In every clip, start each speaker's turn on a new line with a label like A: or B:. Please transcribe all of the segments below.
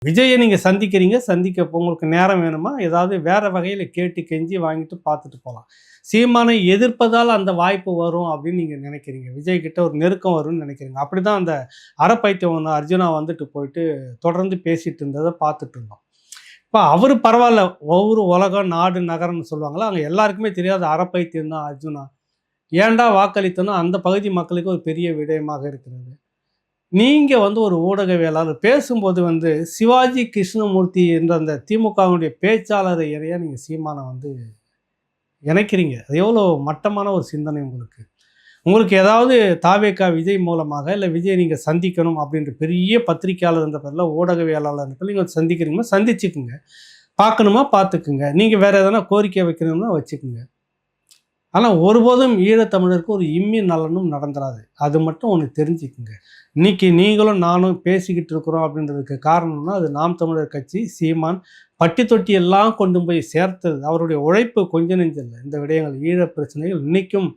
A: விஜயை நீங்கள் சந்திக்கிறீங்க, சந்திக்க உங்களுக்கு நேரம் வேணுமா, ஏதாவது வேறு வகையில் கேட்டு கெஞ்சி வாங்கிட்டு பார்த்துட்டு போகலாம். சீமானை எதிர்ப்பதால் அந்த வாய்ப்பு வரும் அப்படின்னு நீங்கள் நினைக்கிறீங்க. விஜய் கிட்ட ஒரு நெருக்கம் வரும்னு நினைக்கிறீங்க. அப்படி தான் அந்த அறப்பைத்தியம் ஒன்று அர்ஜுனா வந்துட்டு போயிட்டு தொடர்ந்து பேசிகிட்டு இருந்ததை பார்த்துட்டு இருந்தோம். இப்போ அவர் பரவாயில்ல, ஒவ்வொரு உலகம் நாடு நகரம்னு சொல்லுவாங்களா, அங்கே எல்லாருக்குமே தெரியாத அறப்பைத்தியம் தான் அர்ஜுனா. ஏன்டா வாக்களித்தனோ அந்த பகுதி மக்களுக்கு ஒரு பெரிய விடயமாக இருக்கிறது. நீங்கள் ஒரு ஊடகவியலாளர் பேசும்போது சிவாஜி கிருஷ்ணமூர்த்தி என்ற அந்த திமுகவுடைய பேச்சாளர் இறையா நீங்கள் சீமானை இணைக்கிறீங்க. அது எவ்வளோ மட்டமான ஒரு சிந்தனை உங்களுக்கு. உங்களுக்கு ஏதாவது தாவேகா விஜய் மூலமாக இல்லை விஜய் நீங்கள் சந்திக்கணும் அப்படின்ற பெரிய பத்திரிகையாளர் என்ற பேரில் ஊடகவியலாளர் நீங்கள் சந்திக்கிறீங்கன்னா சந்திச்சுக்குங்க. பார்க்கணுமா பார்த்துக்குங்க. நீங்கள் வேறு எதனா கோரிக்கை வைக்கணும்னா வச்சுக்குங்க. ஆனால் ஒருபோதும் ஈழத்தமிழருக்கு ஒரு இம்மி நலனும் நடந்துடாது. அது மட்டும் ஒன்று தெரிஞ்சுக்குங்க. இன்றைக்கி நீங்களும் நானும் பேசிக்கிட்டு இருக்கிறோம் அப்படின்றதுக்கு காரணம்னா அது நாம் தமிழர் கட்சி, சீமான் பட்டி தொட்டி எல்லாம் கொண்டு போய் சேர்த்தது. அவருடைய உழைப்பு கொஞ்சம் நெஞ்சில்லை. இந்த விடயங்கள் ஈழ பிரச்சனைகள் இன்றைக்கும்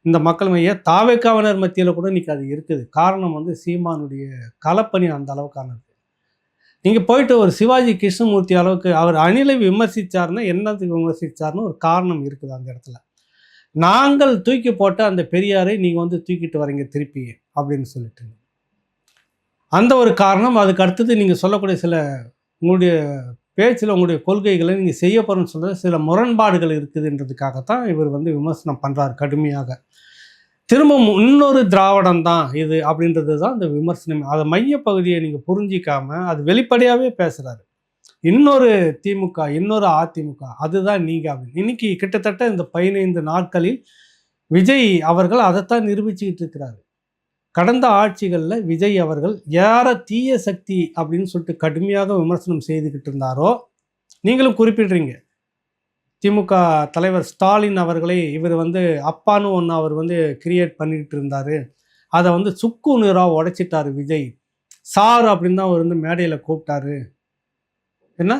A: இந்த மக்கள் மைய தாவேக்காவினர் மத்தியில் கூட இன்றைக்கி அது இருக்குது. காரணம் சீமானுடைய களப்பணி அந்த அளவுக்கானது. நீங்கள் போயிட்டு ஒரு சிவாஜி கிருஷ்ணமூர்த்தி அளவுக்கு அவர் அணிலை விமர்சித்தார்னா என்னத்துக்கு விமர்சித்தார்னு ஒரு காரணம் இருக்குது அந்த இடத்துல. நாங்கள் தூக்கி போட்ட அந்த பெரியாரை நீங்கள் தூக்கிட்டு வரீங்க திருப்பி அப்படின்னு சொல்லிட்டு அந்த ஒரு காரணம். அதுக்கு அடுத்தது நீங்கள் சொல்லக்கூடிய சில உங்களுடைய பேச்சில் உங்களுடைய கொள்கைகளை நீங்கள் செய்ய போகிறோன்னு சொல்கிற சில முரண்பாடுகள் இருக்குதுன்றதுக்காகத்தான் இவர் விமர்சனம் பண்ணுறார் கடுமையாக. திரும்ப இன்னொரு திராவிடம் தான் இது அப்படின்றது தான் இந்த விமர்சனம். அதை மையப்பகுதியை நீங்கள் புரிஞ்சிக்காமல் அது வெளிப்படையாகவே பேசுகிறாரு. இன்னொரு திமுக, இன்னொரு அதிமுக, அதுதான் நீங்கள் அப்படின்னு. இன்னைக்கு கிட்டத்தட்ட இந்த 15 நாட்களில் விஜய் அவர்கள் அதைத்தான் நிரூபிச்சுக்கிட்டு இருக்கிறாரு. கடந்த ஆட்சிகளில் விஜய் அவர்கள் யாரை தீய சக்தி அப்படின்னு சொல்லிட்டு கடுமையாக விமர்சனம் செய்துக்கிட்டு இருந்தாரோ, நீங்களும் குறிப்பிடுறீங்க. திமுக தலைவர் ஸ்டாலின் அவர்களை இவர் அப்பான்னு ஒன்று அவர் கிரியேட் பண்ணிக்கிட்டு இருந்தார். அதை சுக்கு நீராக உடைச்சிட்டார் விஜய். சார் அப்படின்னு தான் அவர் மேடையில் கூப்பிட்டாரு. என்ன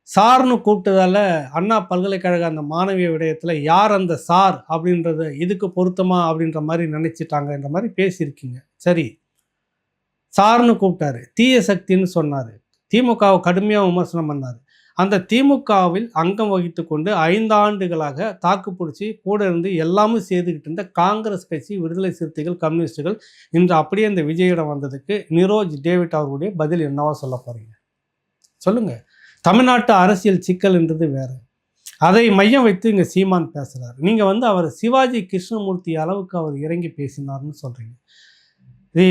A: சார்னு கூப்பிட்டதால அண்ணா பல்கலைக்கழக அந்த மாணவிய விடயத்தில் யார் அந்த சார் அப்படின்றத இதுக்கு பொருத்தமா அப்படின்ற மாதிரி நினச்சிட்டாங்கன்ற மாதிரி பேசியிருக்கீங்க. சரி, சார்னு கூப்பிட்டாரு, தீய சக்தின்னு சொன்னார், திமுகவை கடுமையாக விமர்சனம் பண்ணார். அந்த திமுகவில் அங்கம் வகித்து கொண்டு 5 ஆண்டுகளாக தாக்கு பிடிச்சி கூட இருந்து எல்லாமே செய்துக்கிட்டு இருந்த காங்கிரஸ் கட்சி, விடுதலை சிறுத்தைகள், கம்யூனிஸ்டுகள் இன்று அப்படியே இந்த விஜயிடம் வந்ததுக்கு நிரோஜ் டேவிட் அவர்களுடைய பதில் என்னவா சொல்ல போகிறீங்க சொல்லுங்கள். தமிழ்நாட்டு அரசியல் சிக்கல்ன்றது வேறு. அதை மையம் வைத்து இங்கே சீமான் பேசுகிறார். நீங்கள் அவர் சிவாஜி கிருஷ்ணமூர்த்தி அளவுக்கு அவர் இறங்கி பேசினார்னு சொல்கிறீங்க. இது